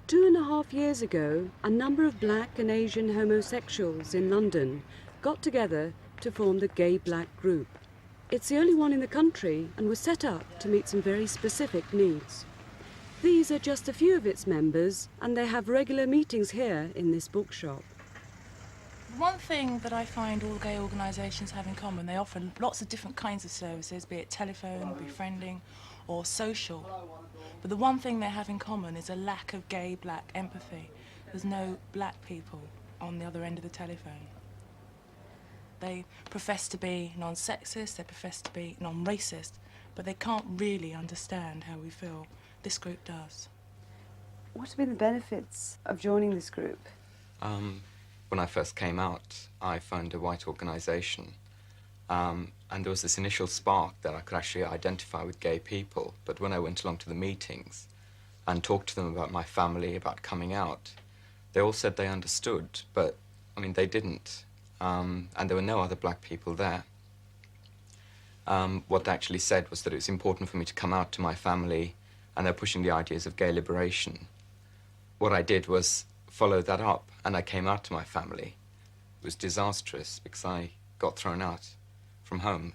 2.5 years ago, a number of black and Asian homosexuals in London got together to form the Gay Black Group. It's the only one in the country and was set up to meet some very specific needs. These are just a few of its members, and they have regular meetings here in this bookshop. One thing that I find all gay organisations have in common, they offer lots of different kinds of services, be it telephone, befriending or social. But the one thing they have in common is a lack of gay black empathy. There's no black people on the other end of the telephone. They profess to be non-sexist, they profess to be non-racist, but they can't really understand how we feel. This group does. What have been the benefits of joining this group? When I first came out, I found a white organisation, and there was this initial spark that I could actually identify with gay people. But when I went along to the meetings and talked to them about my family, about coming out, they all said they understood, but, I mean, they didn't. And there were no other black people there. What they actually said was that it was important for me to come out to my family, and they're pushing the ideas of gay liberation. What I did was follow that up, and I came out to my family. It was disastrous because I got thrown out from home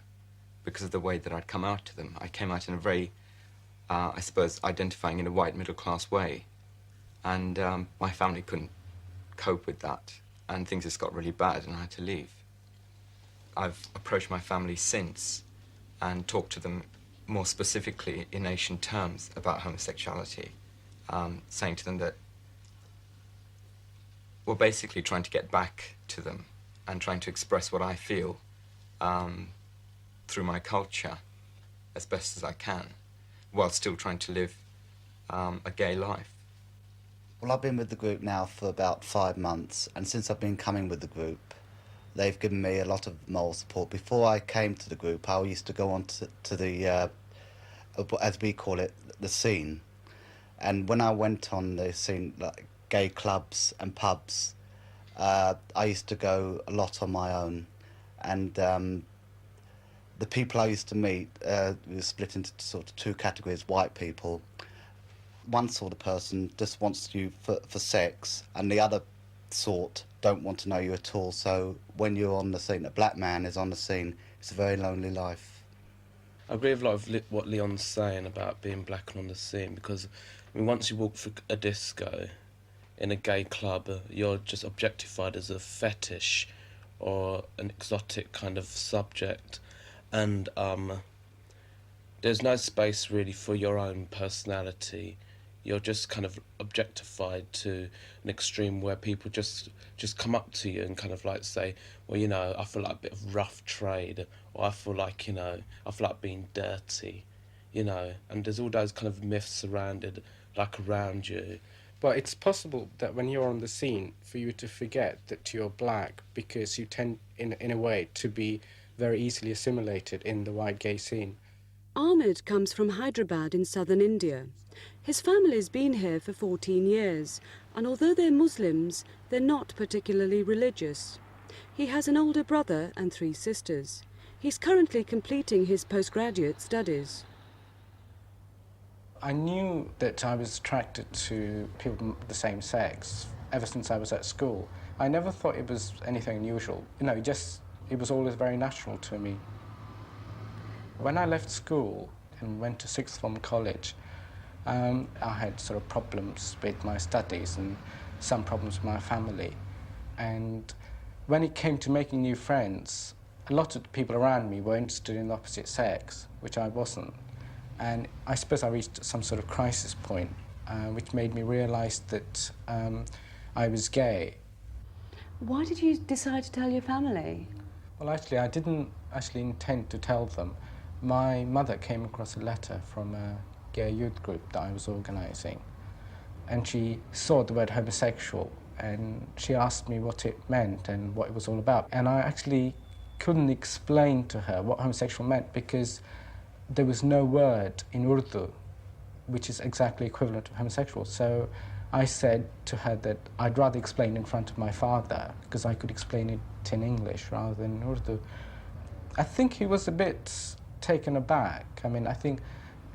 because of the way that I'd come out to them. I came out in a very, I suppose, identifying in a white middle-class way. And my family couldn't cope with that, and things just got really bad, and I had to leave. I've approached my family since and talked to them more specifically in Asian terms about homosexuality, saying to them that we're basically trying to get back to them and trying to express what I feel through my culture as best as I can, while still trying to live a gay life. Well, I've been with the group now for about 5 months, and since I've been coming with the group, they've given me a lot of moral support. Before I came to the group, I used to go on to the, as we call it, the scene. And when I went on the scene, like gay clubs and pubs, I used to go a lot on my own. And the people I used to meet were split into sort of 2 categories: white people. One sort of person just wants you for sex, and the other sort don't want to know you at all. So when you're on the scene, a black man is on the scene, it's a very lonely life. I agree with a lot of what Leon's saying about being black and on the scene, because I mean, once you walk through a disco in a gay club, you're just objectified as a fetish or an exotic kind of subject, and there's no space really for your own personality. You're just kind of objectified to an extreme where people just come up to you and kind of like say, well, you know, I feel like a bit of rough trade, or I feel like, you know, I feel like being dirty, you know, and there's all those kind of myths surrounded, like, around you. But it's possible that when you're on the scene, for you to forget that you're black, because you tend, in a way, to be very easily assimilated in the white gay scene. Ahmed comes from Hyderabad in southern India. His family's been here for 14 years, and although they're Muslims, they're not particularly religious. He has an older brother and 3 sisters. He's currently completing his postgraduate studies. I knew that I was attracted to people of the same sex ever since I was at school. I never thought it was anything unusual. You know, it was always very natural to me. When I left school and went to sixth form college, I had sort of problems with my studies and some problems with my family. And when it came to making new friends, a lot of the people around me were interested in the opposite sex, which I wasn't. And I suppose I reached some sort of crisis point, which made me realise that I was gay. Why did you decide to tell your family? Well, actually, I didn't actually intend to tell them. My mother came across a letter from a gay youth group that I was organising, and she saw the word homosexual, and she asked me what it meant and what it was all about. And I actually couldn't explain to her what homosexual meant, because there was no word in Urdu which is exactly equivalent to homosexual. So I said to her that I'd rather explain in front of my father, because I could explain it in English rather than in Urdu. I think he was a bit taken aback. I mean, I think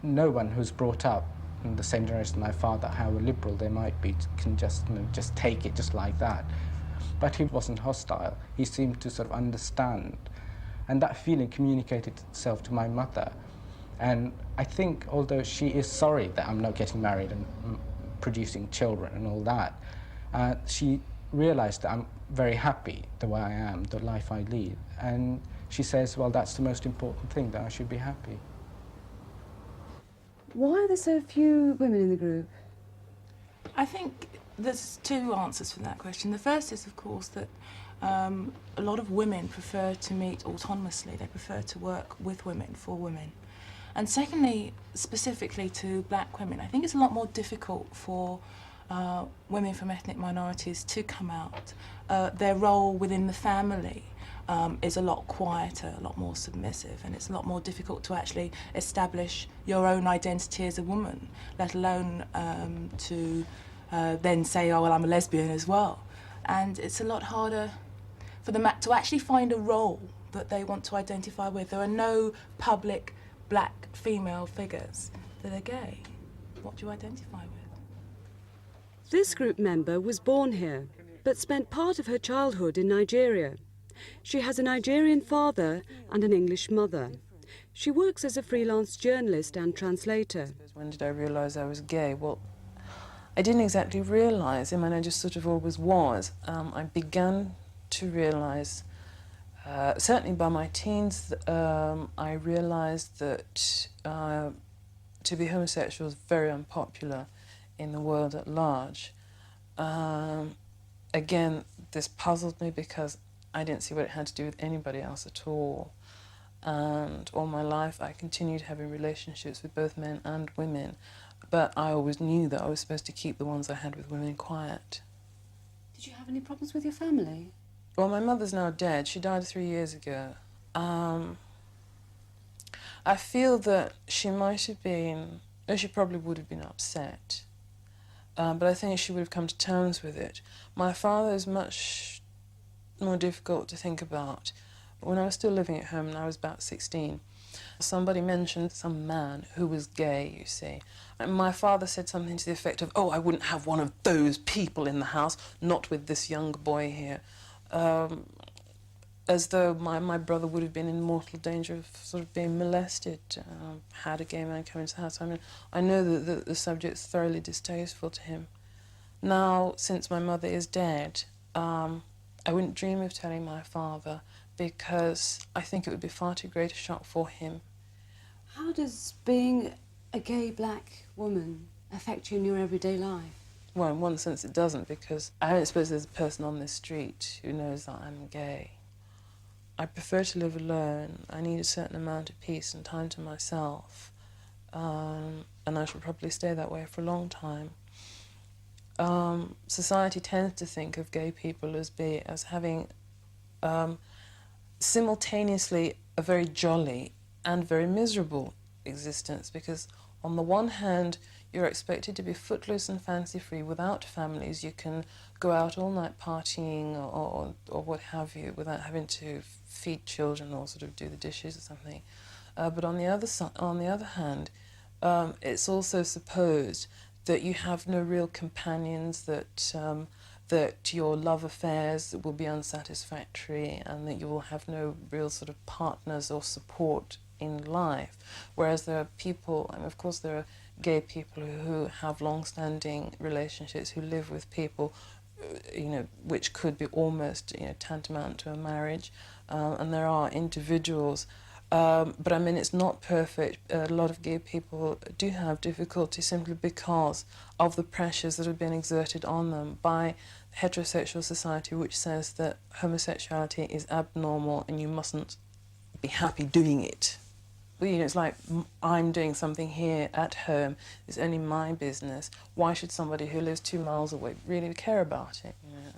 no one who's brought up the same generation as my father, how liberal they might be, can just, just take it just like that. But he wasn't hostile. He seemed to sort of understand. And that feeling communicated itself to my mother. And I think, although she is sorry that I'm not getting married and producing children and all that, she realized that I'm very happy the way I am, the life I lead. And she says, well, that's the most important thing, that I should be happy. Why are there so few women in the group? I think there's two answers for that question. The first is, of course, that a lot of women prefer to meet autonomously. They prefer to work with women, for women. And secondly, specifically to black women, I think it's a lot more difficult for women from ethnic minorities to come out. Their role within the family is a lot quieter, a lot more submissive, and it's a lot more difficult to actually establish your own identity as a woman, let alone to then say, oh, well, I'm a lesbian as well. And it's a lot harder for them to actually find a role that they want to identify with. There are no public black female figures that are gay. What do you identify with? This group member was born here, but spent part of her childhood in Nigeria. She has a Nigerian father and an English mother. She works as a freelance journalist and translator. When did I realise I was gay? Well, I didn't exactly realise. I mean, I just sort of always was. I began to realise, certainly by my teens, I realised that to be homosexual was very unpopular in the world at large. Again, this puzzled me because I didn't see what it had to do with anybody else at all. And all my life I continued having relationships with both men and women, but I always knew that I was supposed to keep the ones I had with women quiet. Did you have any problems with your family? Well, my mother's now dead. She died 3 years ago. I feel that she might have been, she probably would have been upset, but I think she would have come to terms with it. My father is much more difficult to think about. When I was still living at home and I was about 16, somebody mentioned some man who was gay, you see. And my father said something to the effect of, oh, I wouldn't have one of those people in the house, not with this young boy here. As though my brother would have been in mortal danger of sort of being molested had a gay man come into the house. I mean, I know that the subject's thoroughly distasteful to him. Now, since my mother is dead, I wouldn't dream of telling my father because I think it would be far too great a shock for him. How does being a gay black woman affect you in your everyday life? Well, in one sense it doesn't, because I don't suppose there's a person on this street who knows that I'm gay. I prefer to live alone. I need a certain amount of peace and time to myself, and I shall probably stay that way for a long time. Society tends to think of gay people as having simultaneously a very jolly and very miserable existence, because on the one hand you're expected to be footloose and fancy-free without families. You can go out all night partying or what have you without having to feed children or sort of do the dishes or something. But on the other hand, it's also supposed that you have no real companions, that your love affairs will be unsatisfactory, and that you will have no real sort of partners or support in life. Whereas there are people, I mean, of course there are gay people who have long-standing relationships, who live with people, you know, which could be almost, you know, tantamount to a marriage, and there are individuals. But I mean, it's not perfect. A lot of gay people do have difficulty simply because of the pressures that have been exerted on them by heterosexual society, which says that homosexuality is abnormal and you mustn't be happy doing it. Well, you know, it's like, I'm doing something here at home, it's only my business. Why should somebody who lives 2 miles away really care about it? You know?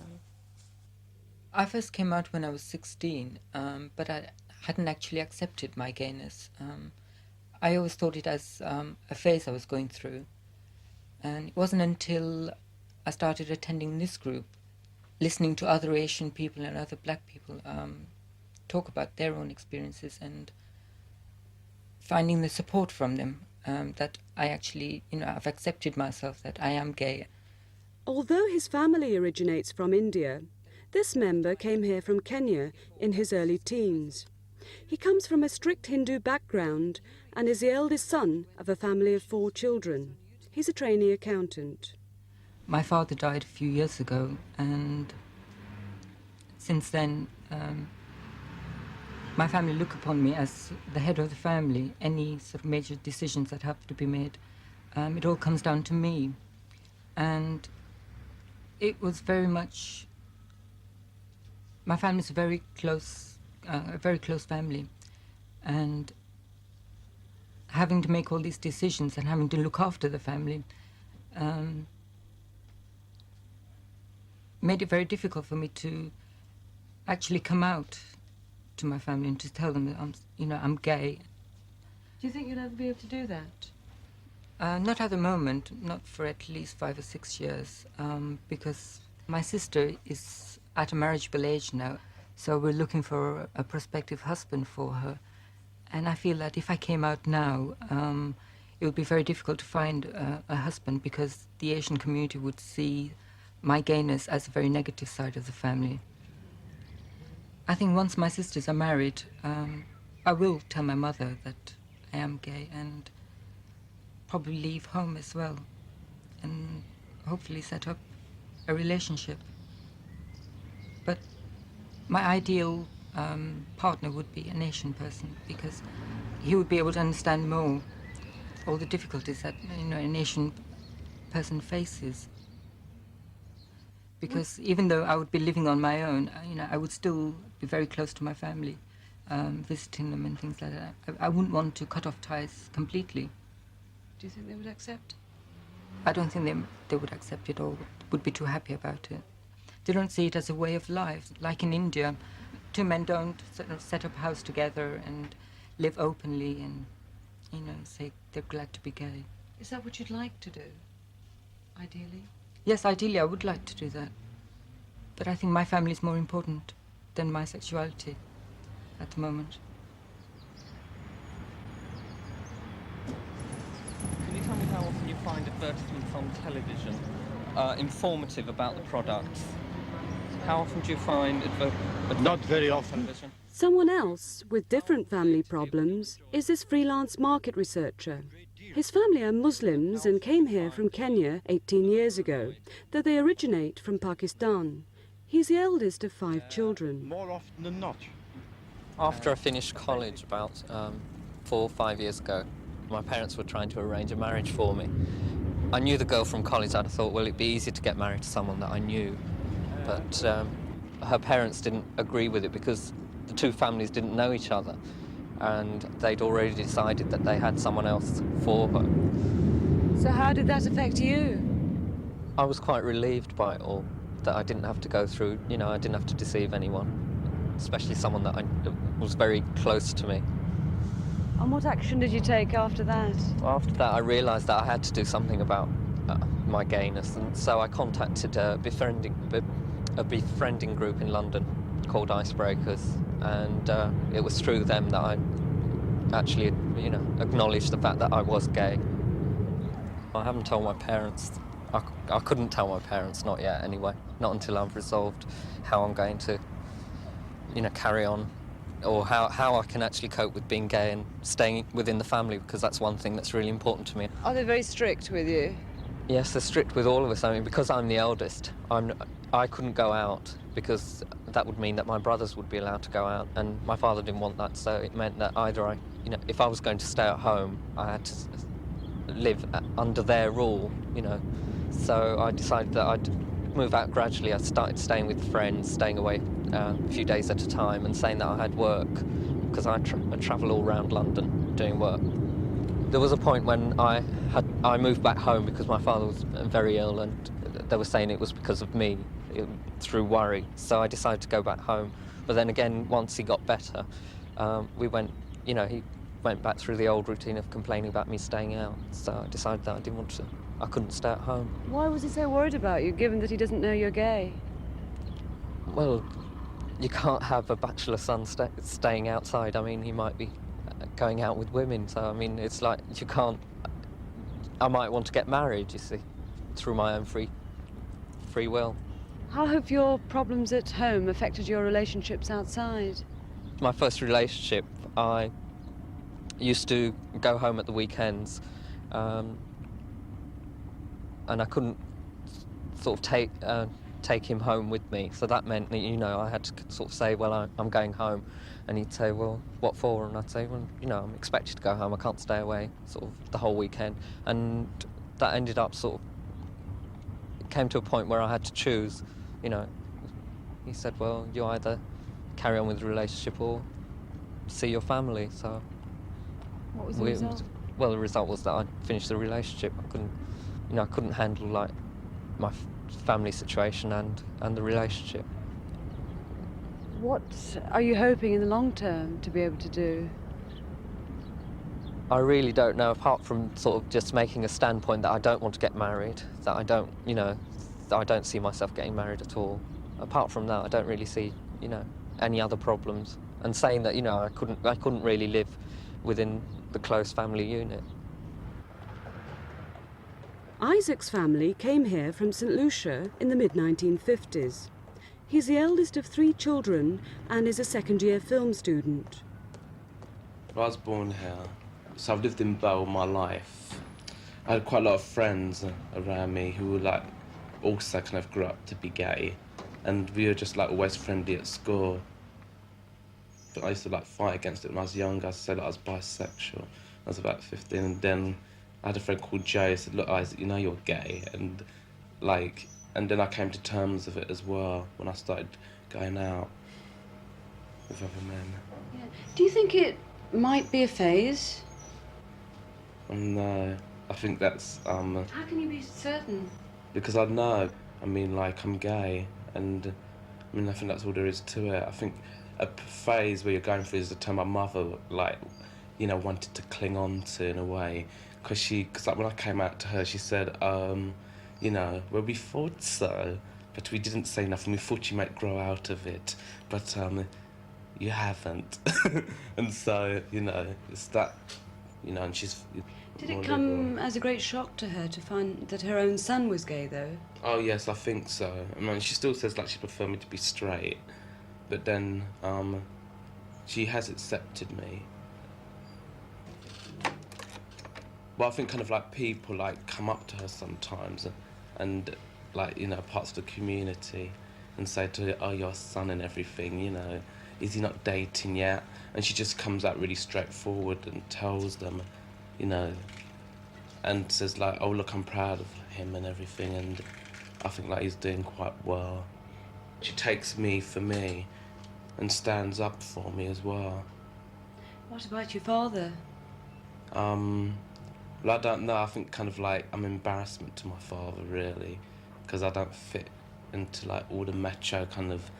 I first came out when I was 16, but I hadn't actually accepted my gayness. I always thought it as a phase I was going through. And it wasn't until I started attending this group, listening to other Asian people and other black people talk about their own experiences and finding the support from them, that I actually, I've accepted myself that I am gay. Although his family originates from India, this member came here from Kenya in his early teens. He comes from a strict Hindu background and is the eldest son of a family of 4 children. He's a trainee accountant. My father died a few years ago, and since then, my family look upon me as the head of the family. Any sort of major decisions that have to be made, it all comes down to me. And it was very much, my family's a very close family, and having to make all these decisions and having to look after the family made it very difficult for me to actually come out to my family and to tell them that I'm gay. Do you think you'll ever be able to do that? Not at the moment, not for at least 5 or 6 years, because my sister is at a marriageable age now, so we're looking for a prospective husband for her. And I feel that if I came out now, it would be very difficult to find a husband, because the Asian community would see my gayness as a very negative side of the family. I think once my sisters are married, I will tell my mother that I am gay, and probably leave home as well, and hopefully set up a relationship. But my ideal partner would be an Asian person, because he would be able to understand more all the difficulties that an Asian person faces. Because even though I would be living on my own, I would still be very close to my family, visiting them and things like that. I wouldn't want to cut off ties completely. Do you think they would accept? I don't think they would accept it or would be too happy about it. They don't see it as a way of life. Like in India, 2 men don't sort of set up a house together and live openly and, say they're glad to be gay. Is that what you'd like to do, ideally? Yes, ideally I would like to do that. But I think my family is more important than my sexuality at the moment. Can you tell me how often you find advertisements on television informative about the products? How often do you find advertisements Not very on often. television? Someone else with different family problems is this freelance market researcher. His family are Muslims and came here from Kenya 18 years ago, though they originate from Pakistan. He's the eldest of 5 children. More often than not. After I finished college about 4 or 5 years ago, my parents were trying to arrange a marriage for me. I knew the girl from college, and I thought, well, it'd be easy to get married to someone that I knew. But her parents didn't agree with it because the 2 families didn't know each other, and they'd already decided that they had someone else for her. So how did that affect you? I was quite relieved by it all, that I didn't have to go through, I didn't have to deceive anyone, especially someone that was very close to me. And what action did you take after that? After that, I realised that I had to do something about my gayness, and so I contacted a befriending group in London called Icebreakers, and it was through them that I actually, acknowledged the fact that I was gay. I haven't told my parents. I couldn't tell my parents, not yet anyway, not until I've resolved how I'm going to, carry on, or how I can actually cope with being gay and staying within the family, because that's one thing that's really important to me. Are they very strict with you? Yes, they're strict with all of us. I mean, because I'm the eldest, I couldn't go out because that would mean that my brothers would be allowed to go out, and my father didn't want that, so it meant that either if I was going to stay at home, I had to live under their rule, So I decided that I'd move out gradually. I started staying with friends, staying away a few days at a time, and saying that I had work, because I travel all around London doing work. There was a point when I moved back home because my father was very ill, and they were saying it was because of me, through worry. So I decided to go back home. But then again, once he got better, he went back through the old routine of complaining about me staying out. So I decided that I couldn't stay at home. Why was he so worried about you, given that he doesn't know you're gay? Well, you can't have a bachelor son staying outside. I mean, he might be going out with women, so I mean, it's like you can't I might want to get married, you see, through my own free will. How have your problems at home affected your relationships outside? My first relationship, I used to go home at the weekends, and I couldn't sort of take him home with me. So that meant that, you know, I had to sort of say, well, I'm going home. And he'd say, well, what for? And I'd say, well, you know, I'm expected to go home. I can't stay away sort of the whole weekend. And that ended up sort of, it came to a point where I had to choose, you know. He said, well, you either carry on with the relationship or see your family. So What was the result? well, the result was that I finished the relationship. I couldn't handle like my family situation and the relationship. What are you hoping in the long term to be able to do? I really don't know, apart from sort of just making a standpoint that I don't want to get married, that I don't, you know, that I don't see myself getting married at all. Apart from that, I don't really see, you know, any other problems. And saying that, you know, I couldn't really live within the close family unit. Isaac's family came here from St Lucia in the mid-1950s. He's the eldest of 3 children and is a second-year film student. I was born here, so I've lived in Bow all my life. I had quite a lot of friends around me who were like also kind of grew up to be gay, and we were just like always friendly at school. But I used to like fight against it when I was younger. I said that I was bisexual. I was about 15, and then I had a friend called Joe who said, look, Isaac, you know you're gay, and then I came to terms with it as well when I started going out with other men. Yeah. Do you think it might be a phase? No, I think that's How can you be certain? because I know. I mean, like, I'm gay, and I mean, I think that's all there is to it. I think a phase where you're going through is the term my mother, like, you know, wanted to cling on to in a way, because like when I came out to her, she said, you know, well, we thought so, but we didn't say nothing. We thought you might grow out of it, but you haven't. And so, you know, it's that, you know, and she's. Did it come as a great shock to her to find that her own son was gay, though? Oh yes, I think so. I mean, she still says like she prefer me to be straight, but then she has accepted me. Well, I think kind of like people like come up to her sometimes, and like, you know, parts of the community, and say to her, "Oh, your son and everything, you know, is he not dating yet?" And she just comes out really straightforward and tells them, you know, and says like, "Oh, look, I'm proud of him and everything, and I think like he's doing quite well." She takes me for me and stands up for me as well. What about your father? Well, I don't know. I think kind of like I'm embarrassment to my father, really, because I don't fit into like all the macho kind of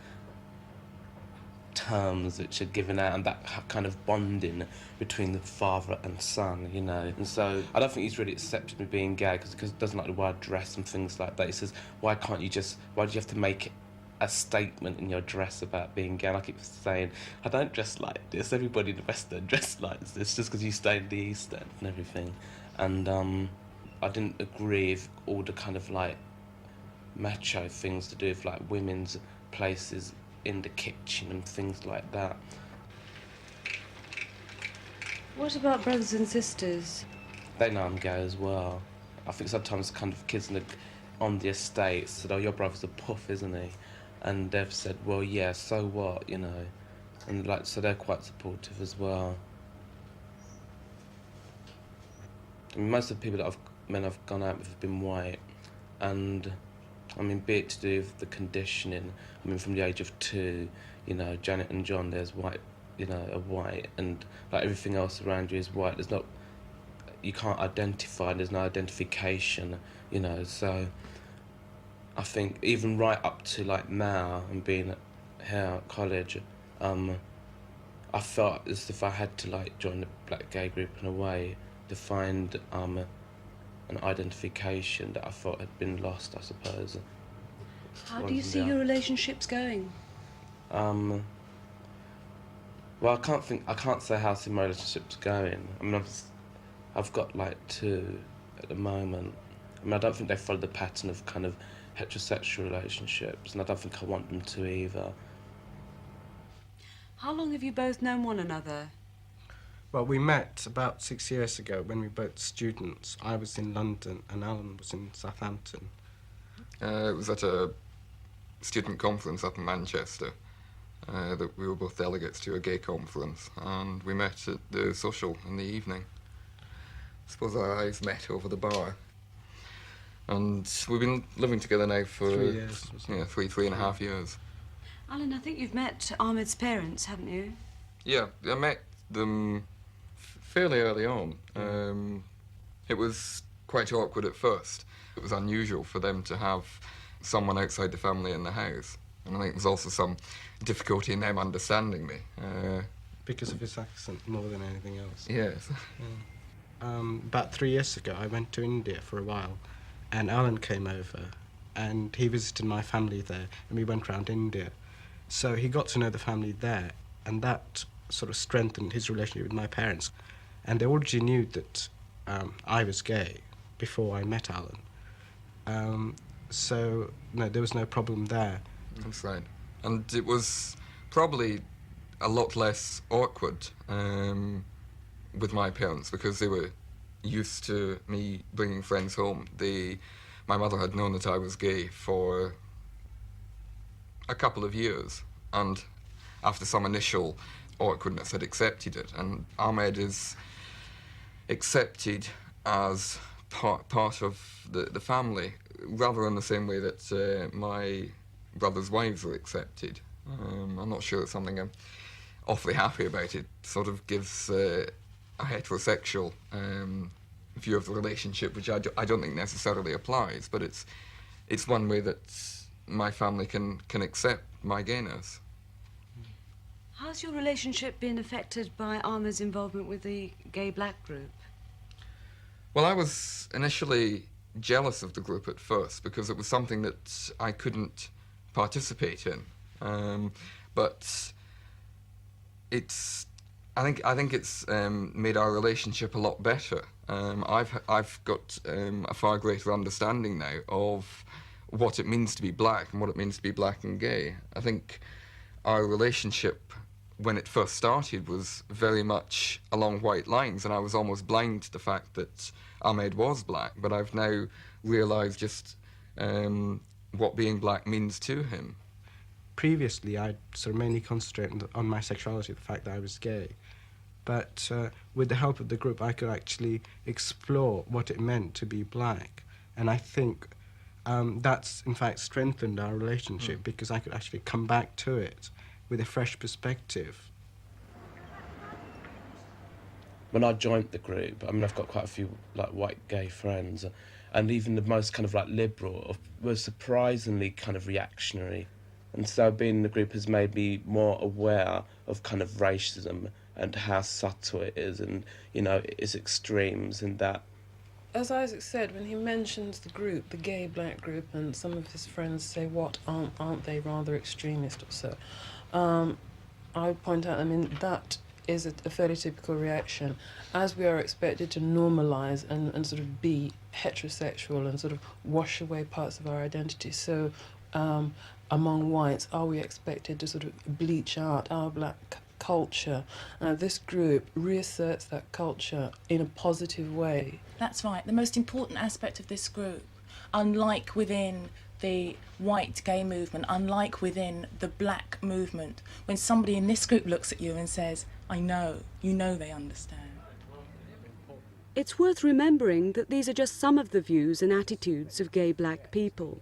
terms which are given out, and that kind of bonding between the father and son, you know. And so I don't think he's really accepted me being gay because he doesn't like the way I dress and things like that. He says, why do you have to make a statement in your dress about being gay? And I keep saying, I don't dress like this. Everybody in the West End dress like this just because you stay in the East End and everything. And I didn't agree with all the kind of like macho things to do with like women's places in the kitchen and things like that. What about brothers and sisters? They know I'm gay as well. I think sometimes kind of kids on the estate said, "Oh, your brother's a puff, isn't he?" And they've said, "Well, yeah, so what, you know?" And like, so they're quite supportive as well. I mean, most of the people that I've gone out with have been white, and I mean, be it to do with the conditioning. I mean, from the age of 2, you know, Janet and John, there's white, you know, are white, and like everything else around you is white. You can't identify. There's no identification, you know. So I think even right up to like now and being here at college, I felt as if I had to like join the black gay group in a way to find an identification that I thought had been lost, I suppose. How do you see your relationships going? Well, I can't say how I see my relationship's going. I mean, I've got like 2 at the moment. I mean, I don't think they follow the pattern of kind of heterosexual relationships, and I don't think I want them to either. How long have you both known one another? Well, we met about 6 years ago when we were both students. I was in London and Alan was in Southampton. It was at a student conference up in Manchester that we were both delegates to, a gay conference, and we met at the social in the evening. I suppose our eyes met over the bar. And we've been living together now for 3 years. Yeah, 3.5 years. Alan, I think you've met Ahmed's parents, haven't you? Yeah, I met them fairly early on. It was quite awkward at first. It was unusual for them to have someone outside the family in the house. And I think there was also some difficulty in them understanding me. Because of his accent more than anything else. Yes. About 3 years ago, I went to India for a while, and Alan came over, and he visited my family there, and we went around India. So he got to know the family there, and that sort of strengthened his relationship with my parents. And they already knew that I was gay before I met Alan. So, no, there was no problem there. That's right. And it was probably a lot less awkward with my parents because they were used to me bringing friends home. My mother had known that I was gay for a couple of years, and after some initial awkwardness had accepted it. And Ahmed is accepted as part of the family, rather in the same way that my brother's wives were accepted. I'm not sure it's something I'm awfully happy about. It sort of gives a heterosexual view of the relationship, which I don't think necessarily applies, but it's one way that my family can accept my gayness. How's your relationship been affected by Ahmed's involvement with the gay black group? Well, I was initially jealous of the group at first because it was something that I couldn't participate in. But I think it's made our relationship a lot better. I've got a far greater understanding now of what it means to be black and what it means to be black and gay. I think our relationship, when it first started, was very much along white lines, and I was almost blind to the fact that Ahmed was black, but I've now realised just what being black means to him. Previously, I'd sort of mainly concentrated on my sexuality, the fact that I was gay. But with the help of the group, I could actually explore what it meant to be black. And I think that's, in fact, strengthened our relationship because I could actually come back to it with a fresh perspective. When I joined the group, I mean, I've got quite a few like white gay friends, and even the most kind of like liberal were surprisingly kind of reactionary. And so being in the group has made me more aware of kind of racism and how subtle it is, and, you know, its extremes, and that. As Isaac said, when he mentions the group, the gay black group, and some of his friends say, what, aren't they rather extremist or so? I would point out, I mean, that is a fairly typical reaction, as we are expected to normalise and sort of be heterosexual and sort of wash away parts of our identity. So among whites, are we expected to sort of bleach out our black culture? This group reasserts that culture in a positive way. That's right. The most important aspect of this group, unlike within the white gay movement, unlike within the black movement, when somebody in this group looks at you and says, I know, you know they understand. It's worth remembering that these are just some of the views and attitudes of gay black people.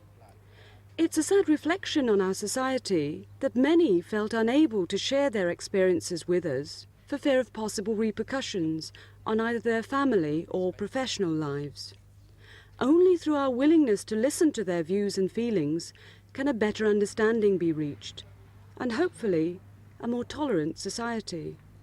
It's a sad reflection on our society that many felt unable to share their experiences with us for fear of possible repercussions on either their family or professional lives. Only through our willingness to listen to their views and feelings can a better understanding be reached, and hopefully a more tolerant society.